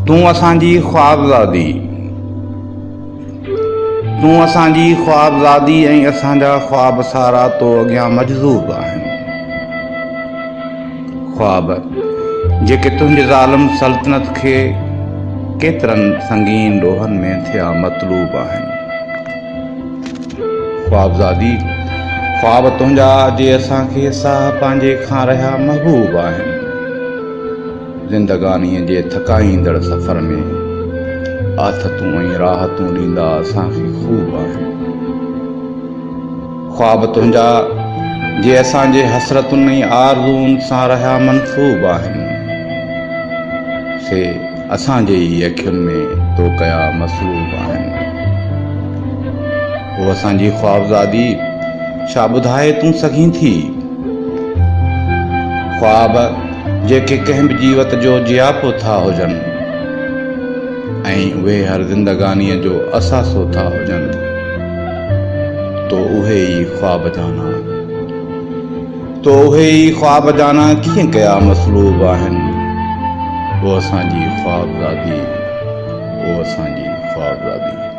तूं असांजी ख्वाबज़ादी, तूं असांजी ख्वाबज़ादी ऐं असांजा ख्वाब सारा तो अॻियां मजज़ूब आहिनि। ख्वाब जेके तुंहिंजे ज़ालिम सल्तनत खे केतिरनि संगीन ॾोहनि में थिया मतलूब आहिनि। ख्वाबज़ादी ख्वाब तुंहिंजा जे असांखे साह पंहिंजे खां रहिया महबूब आहिनि। ज़िंदगानीअ जे थकाईंदड़ सफ़र में आथतूं ऐं राहतूं ॾींदा असांखे ख़ूब आहिनि। ख्वाब तुंहिंजा जे असांजे हसरतुनि ऐं आरज़ुनि सां रहिया मनसूब आहिनि। से असांजे ई अखियुनि में तो कया मसलूब आहिनि। उहो असांजी ख्वाबज़ादी छा ॿुधाए तूं सघीं थी? ख्वाब जेके कंहिं बि जीवत जो जियापो था हुजनि ऐं उहे हर ज़िंदगानीअ जो असासो था हुजनि, तो उहे ई ख्वाब जाना कीअं कया मसलूब आहिनि। वो असांजी ख्वाबज़ादी, वो असांजी ख्वाबज़ादी।